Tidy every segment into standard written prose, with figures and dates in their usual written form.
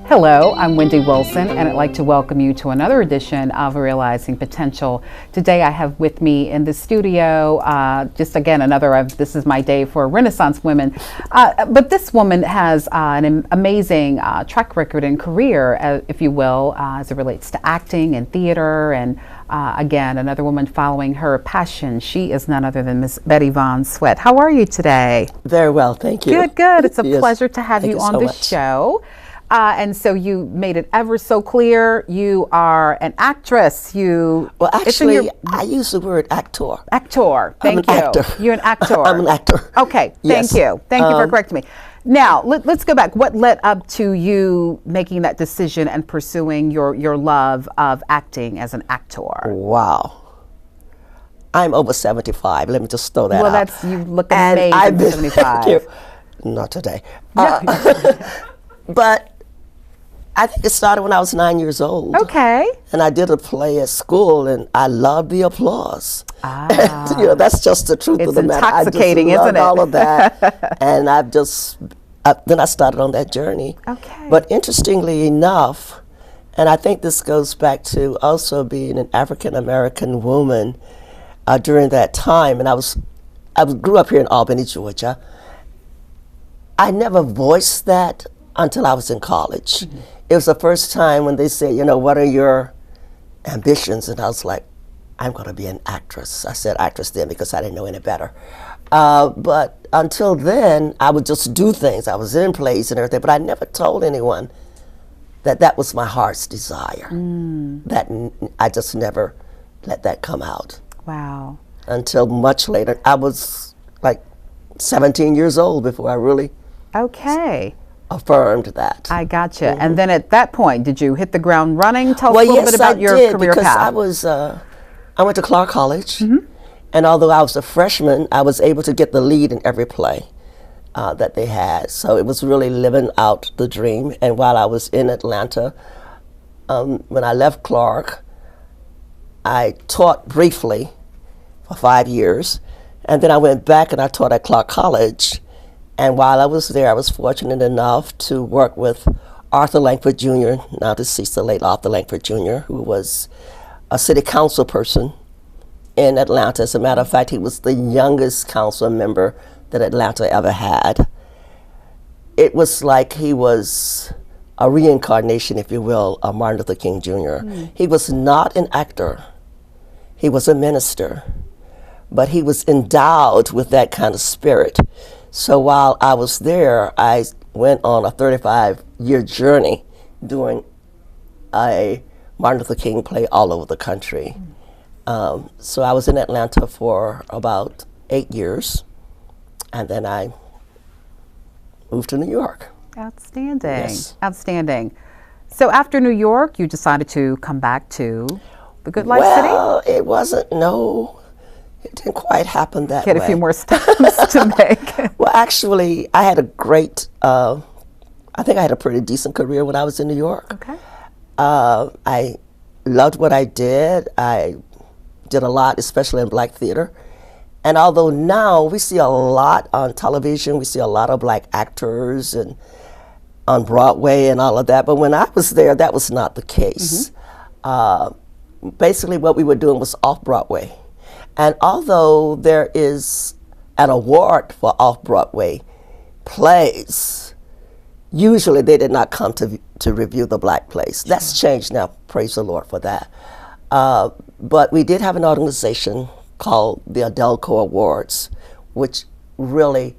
Hello, I'm Wendy Wilson, and I'd like to welcome you to another edition of Realizing Potential. Today I have with me in the studio, just again, this is my day for Renaissance women, but this woman has an amazing track record and career, if you will, as it relates to acting and theater, and again, another woman following her passion. She is none other than Miss Betty Von Sweat. How are you today? Very well, thank you. Good, good. It's a Yes. pleasure to have you on the show. And so you made it ever so clear you are an actress. Well, actually, I use the word actor. Actor. Thank I'm you. an actor. You're an actor. I'm an actor. Okay. Yes. Thank you. Thank you for correcting me. Now, let's go back. What led up to you making that decision and pursuing your love of acting as an actor? Wow. I'm over 75. Let me just throw that out. Well, you look amazing for 75. Thank you. Not today. But I think it started when I was 9 years old. Okay. And I did a play at school, and I loved the applause. And, that's just the truth of the matter. It's intoxicating, isn't it? All of that. And then I started on that journey. Okay. But interestingly enough, and I think this goes back to also being an African American woman during that time, and I grew up here in Albany, Georgia. I never voiced that until I was in college. Mm-hmm. It was the first time when they said, what are your ambitions? And I was like, I'm going to be an actress. I said actress then because I didn't know any better. But until then, I would just do things. I was in plays and everything, but I never told anyone that was my heart's desire. That I just never let that come out. Wow. Until much later. I was like 17 years old before I really affirmed that. I gotcha. Mm-hmm. And then at that point, did you hit the ground running? Tell us a little bit about your career path. I went to Clark College, and although I was a freshman, I was able to get the lead in every play that they had. So it was really living out the dream. And while I was in Atlanta, when I left Clark, I taught briefly for 5 years, and then I went back and I taught at Clark College. And while I was there, I was fortunate enough to work with Arthur Langford Jr., now deceased, the late Arthur Langford Jr., who was a city council person in Atlanta. As a matter of fact, he was the youngest council member that Atlanta ever had. It was like he was a reincarnation, if you will, of Martin Luther King Jr. He was not an actor. He was a minister. But he was endowed with that kind of spirit. So while I was there, I went on a 35-year journey doing a Martin Luther King play all over the country. So I was in Atlanta for about 8 years, and then I moved to New York. Outstanding. Yes. Outstanding. So after New York, you decided to come back to the Good Life City? Well, it didn't quite happen that way. Get a few more steps to make. Well, actually, I had I think I had a pretty decent career when I was in New York. Okay. I loved what I did. I did a lot, especially in black theater. And although now we see a lot on television, we see a lot of black actors and on Broadway and all of that, but when I was there, that was not the case. Basically, what we were doing was off-Broadway. And although there is an award for off-Broadway plays, usually they did not come to review the black plays. That's changed now, praise the Lord for that. But we did have an organization called the Adelco Awards, which really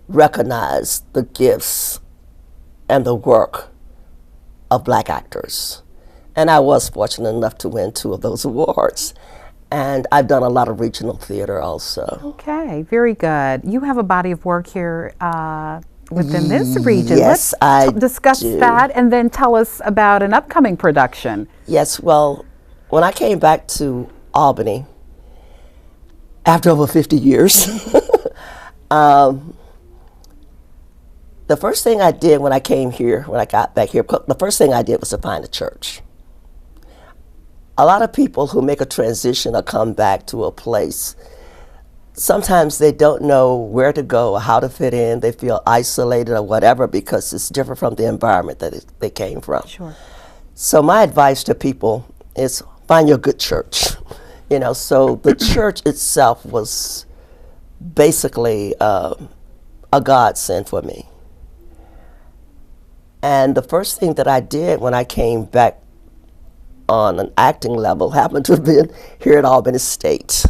recognized the gifts and the work of black actors. And I was fortunate enough to win 2 of those awards. And I've done a lot of regional theater also. Okay, very good. You have a body of work here within this region. Yes, Let's I discuss do. that and then tell us about an upcoming production. Yes, well, when I came back to Albany, after over 50 years, the first thing I did when I came here, when I got back here, the first thing I did was to find a church. A lot of people who make a transition or come back to a place, sometimes they don't know where to go or how to fit in. They feel isolated or whatever because it's different from the environment that they came from. Sure. So my advice to people is find your good church. You know, so the church itself was basically a godsend for me. And the first thing that I did when I came back on an acting level happened to have been here at Albany State.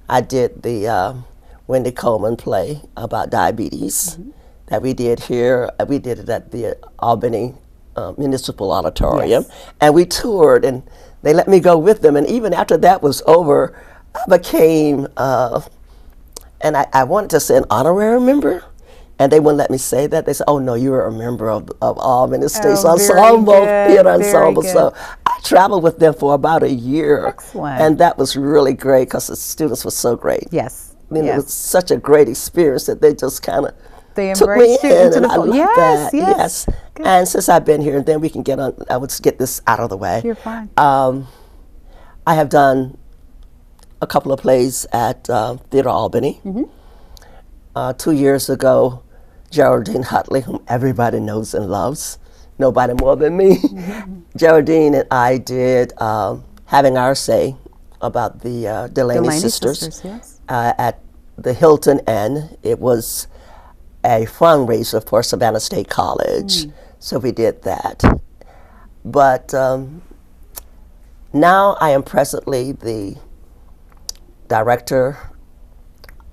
I did the Wendy Coleman play about diabetes that we did here. We did it at the Albany Municipal Auditorium. Yes. And we toured, and they let me go with them. And even after that was over, I became, and I wanted to say an honorary member. And they wouldn't let me say that. They said, "Oh no, you're a member of Albany State's Ensemble, Theater Ensemble." So I traveled with them for about a year. Excellent. And that was really great because the students were so great. Yes. I mean, yes. it was such a great experience that they just kind of They took me embraced you in, into and the I fold. love Yes, that. yes. Good. And since I've been here, then we can get on. I would get this out of the way. You're fine. I have done a couple of plays at Theater Albany. 2 years ago, Geraldine Hutley, whom everybody knows and loves, nobody more than me. Geraldine and I did Having Our Say about the Delaney sisters yes. at the Hilton Inn. It was a fundraiser for Savannah State College, so we did that. But now I am presently the director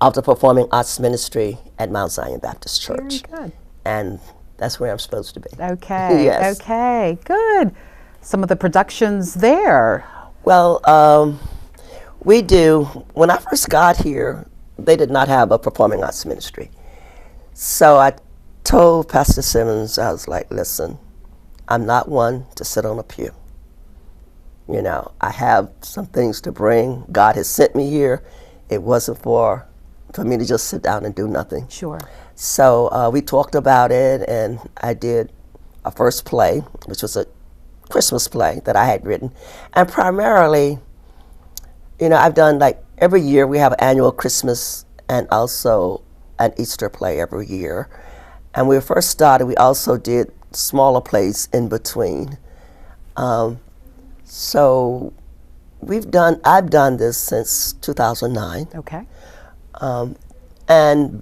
of the Performing Arts Ministry at Mount Zion Baptist Church. Very good. And that's where I'm supposed to be. Okay. Yes. Okay. Good. Some of the productions there. Well, we do. When I first got here, they did not have a Performing Arts Ministry. So I told Pastor Simmons, I was like, listen, I'm not one to sit on a pew. You know, I have some things to bring. God has sent me here. It wasn't for me to just sit down and do nothing. Sure. So we talked about it, and I did a first play, which was a Christmas play that I had written. And primarily, you know, I've done like every year we have an annual Christmas and also an Easter play every year. And when we first started, we also did smaller plays in between. So I've done this since 2009. Okay. And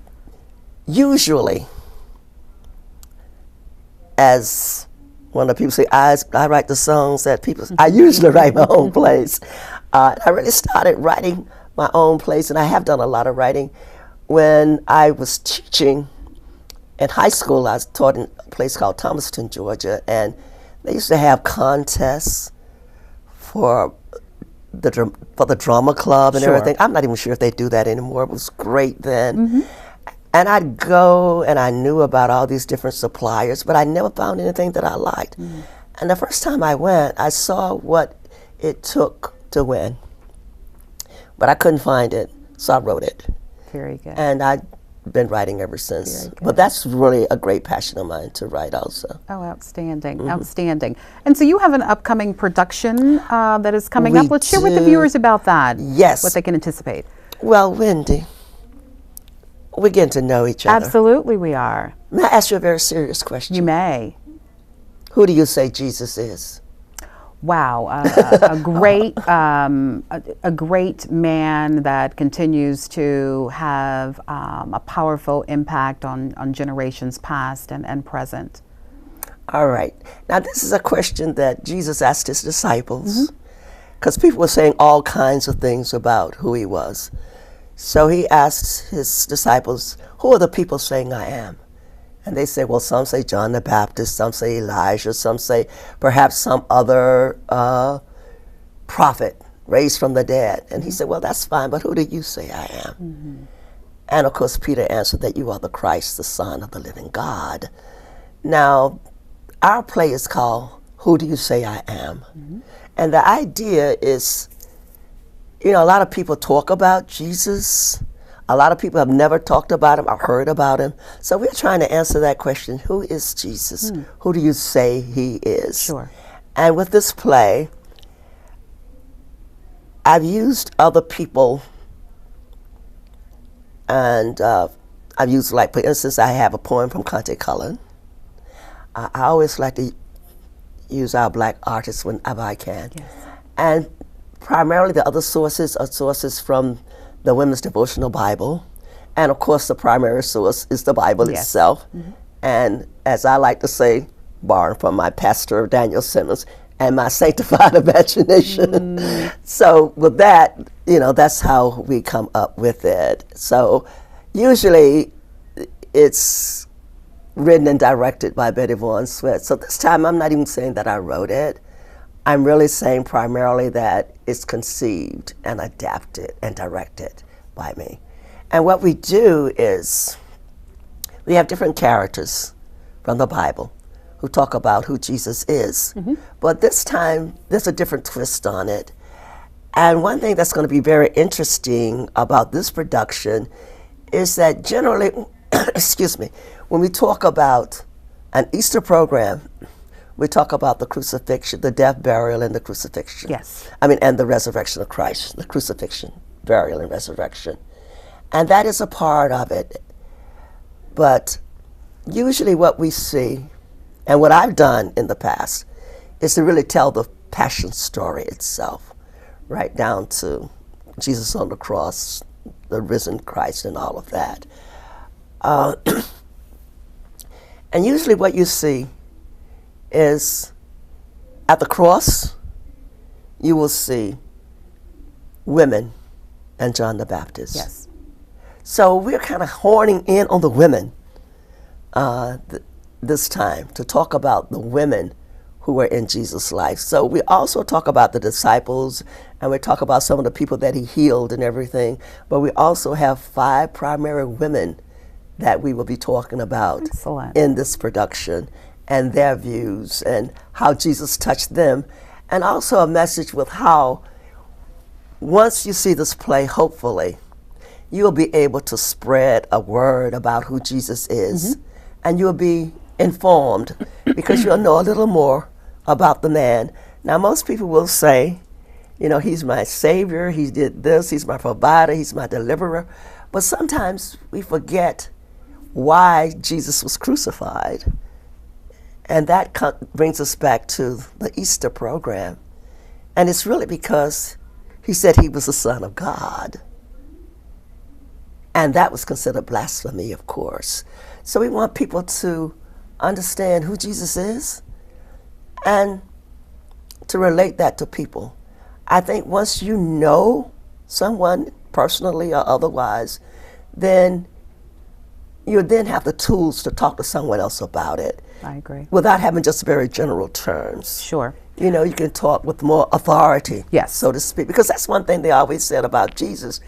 usually, as one of the people say, I write the songs that people, I usually write my own plays. I really started writing my own plays, and I have done a lot of writing. When I was teaching in high school, I taught in a place called Thomaston, Georgia, and they used to have contests for the drama club and Sure. everything. I'm not even sure if they do that anymore. It was great then. And I'd go, and I knew about all these different suppliers, but I never found anything that I liked. And the first time I went, I saw what it took to win, but I couldn't find it, so I wrote it. Very good. And I've been writing ever since. Very good. But that's really a great passion of mine, to write also. Oh, outstanding, outstanding. And so you have an upcoming production that is coming We up. Let's share with the do. viewers about that. Yes. What they can anticipate. Well, Wendy, we're getting to know each other. Absolutely we are. May I ask you a very serious question? You may. Who do you say Jesus is? Wow, a great man that continues to have a powerful impact on generations past and present. All right. Now, this is a question that Jesus asked his disciples, because people were saying all kinds of things about who he was. So he asked his disciples, who are the people saying I am? And they say, well, some say John the Baptist, some say Elijah, some say perhaps some other prophet raised from the dead. And he said, well, that's fine, but who do you say I am? And of course, Peter answered that you are the Christ, the Son of the living God. Now, our play is called Who Do You Say I Am? And the idea is, you know, a lot of people talk about Jesus. A lot of people have never talked about him or heard about him. So we're trying to answer that question. Who is Jesus? Who do you say he is? Sure. And with this play, I've used other people, and I've used, like, for instance, I have a poem from Conte Cullen. I always like to use our black artists whenever I can. Yes. And primarily the other sources are sources from the Women's Devotional Bible. And of course, the primary source is the Bible itself. And as I like to say, borrowing from my pastor, Daniel Simmons, and my sanctified imagination. So with that, you know, that's how we come up with it. So usually it's written and directed by Betty Vaughan Sweat. So this time I'm not even saying that I wrote it. I'm really saying primarily that it's conceived and adapted and directed by me. And what we do is we have different characters from the Bible who talk about who Jesus is. But this time, there's a different twist on it. And one thing that's going to be very interesting about this production is that generally, excuse me, when we talk about an Easter program, we talk about the crucifixion, the death, burial, and the crucifixion. Yes. I mean, and the resurrection of Christ, the crucifixion, burial, and resurrection. And that is a part of it. But usually what we see, and what I've done in the past, is to really tell the passion story itself, right down to Jesus on the cross, the risen Christ, and all of that. And usually what you see is at the cross, you will see women and John the Baptist. Yes. So we're kind of horning in on the women this time to talk about the women who were in Jesus' life. So we also talk about the disciples, and we talk about some of the people that he healed and everything, but we also have 5 primary women that we will be talking about Excellent. in this production, and their views and how Jesus touched them, and also a message with how once you see this play, hopefully, you'll be able to spread a word about who Jesus is, and you'll be informed because you'll know a little more about the man. Now, most people will say, you know, he's my savior, he did this, he's my provider, he's my deliverer. But sometimes we forget why Jesus was crucified. And that brings us back to the Easter program. And it's really because he said he was the Son of God. And that was considered blasphemy, of course. So we want people to understand who Jesus is and to relate that to people. I think once you know someone personally or otherwise, then you then have the tools to talk to someone else about it. I agree. Without having just very general terms. Sure. You know, you can talk with more authority, Yes. so to speak. Because that's one thing they always said about Jesus.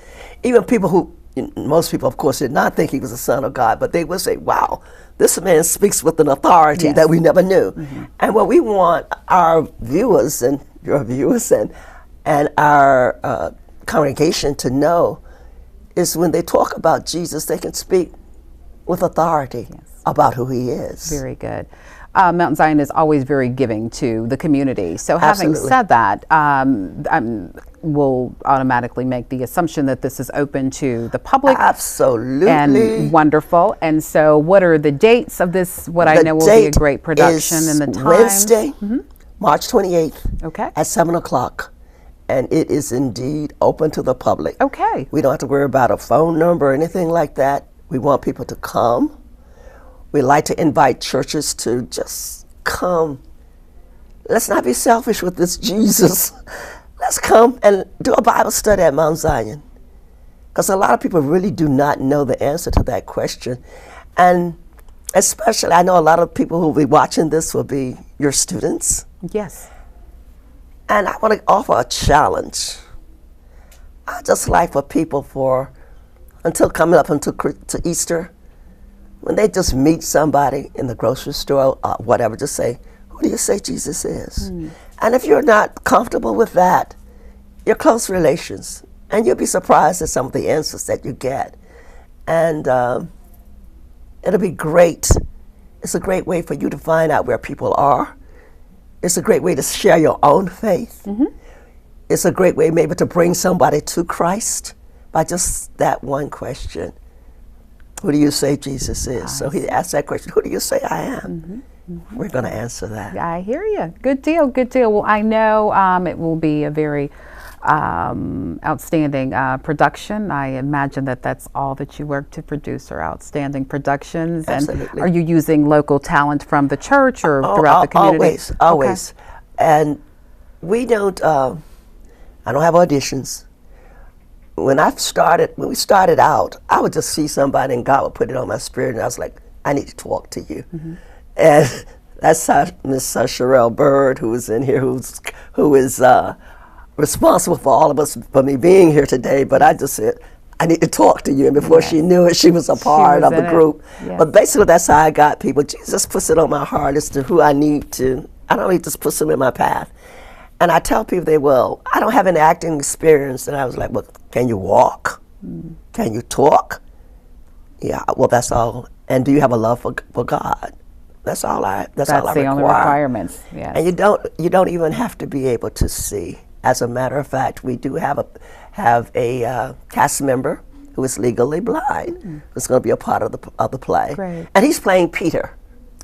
Even people who, most people, of course, did not think he was the Son of God, but they would say, wow, this man speaks with an authority Yes. that we never knew. And what we want our viewers and your viewers and our congregation to know is when they talk about Jesus, they can speak with authority about who he is. Very good. Mount Zion is always very giving to the community. So having Absolutely. said that, we'll automatically make the assumption that this is open to the public. Absolutely. And wonderful. And so what are the dates of this, what I The know will be a date great production, is and the time? Wednesday, March 28th Okay. at 7 o'clock. And it is indeed open to the public. Okay. We don't have to worry about a phone number or anything like that. We want people to come. We like to invite churches to just come. Let's not be selfish with this Jesus. Let's come and do a Bible study at Mount Zion. Because a lot of people really do not know the answer to that question. And especially, I know a lot of people who will be watching this will be your students. Yes. And I want to offer a challenge. I just like for people for until coming up until to Easter, when they just meet somebody in the grocery store, whatever, just say, "Who do you say Jesus is?" And if you're not comfortable with that, you're close relations, and you'll be surprised at some of the answers that you get. And it'll be great. It's a great way for you to find out where people are. It's a great way to share your own faith. It's a great way maybe to bring somebody to Christ by just that one question. Who do you say Jesus is? So he asked that question, who do you say I am? We're going to answer that. I hear you. Good deal, good deal. Well, I know it will be a very outstanding production. I imagine that that's all that you work to produce, are outstanding productions. Absolutely. And are you using local talent from the church or throughout the community? Always. Okay. And we don't, I don't have auditions. When we started out, I would just see somebody and God would put it on my spirit, and I was like, I need to talk to you. And that's how Miss Sherelle Bird, who is in here, who is responsible for all of us, for me being here today. But I just said, I need to talk to you. And before she knew it, she was a part of the group. But basically, that's how I got people. Jesus puts it on my heart as to who I need to. I don't need to put them in my path. And I tell people, I don't have any acting experience. And I was like, well, can you walk? Can you talk? Yeah, well, that's all. And do you have a love for God? That's all I require. That's the only requirements, yes. And you don't even have to be able to see. As a matter of fact, we do have a cast member who is legally blind, who's going to be a part of the play. Great. And he's playing Peter.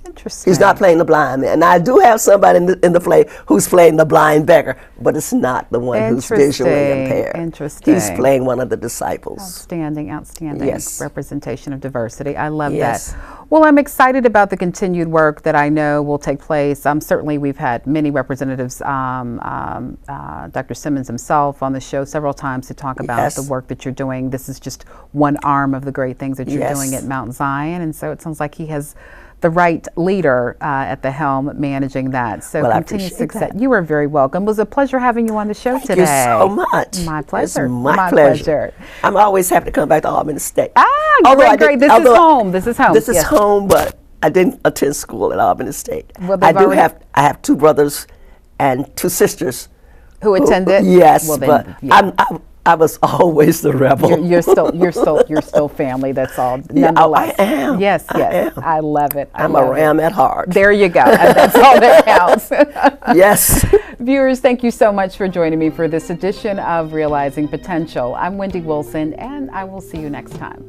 Interesting. He's not playing the blind man. And I do have somebody in the play who's playing the blind beggar, but it's not the one who's visually impaired. Interesting. He's playing one of the disciples. Outstanding Yes. representation of diversity. I love that. Well, I'm excited about the continued work that I know will take place. Certainly, we've had many representatives, Dr. Simmons himself on the show several times to talk about the work that you're doing. This is just one arm of the great things that you're doing at Mount Zion. And so it sounds like he has the right leader at the helm managing that. So continued success. You are very welcome. It was a pleasure having you on the show today. Thank you so much. My pleasure. It's my pleasure. I'm always happy to come back to Albany State. Great. This is home. This is home. This is home, but I didn't attend school at Albany State. Well, I have two brothers and two sisters who attended. Yes, well, then, but I was always the rebel. You're still family. That's all. Yeah, I am. Yes. I am. I love it. I'm a ram at heart. There you go. That's all that counts. Yes. Viewers, thank you so much for joining me for this edition of Realizing Potential. I'm Wendy Wilson, and I will see you next time.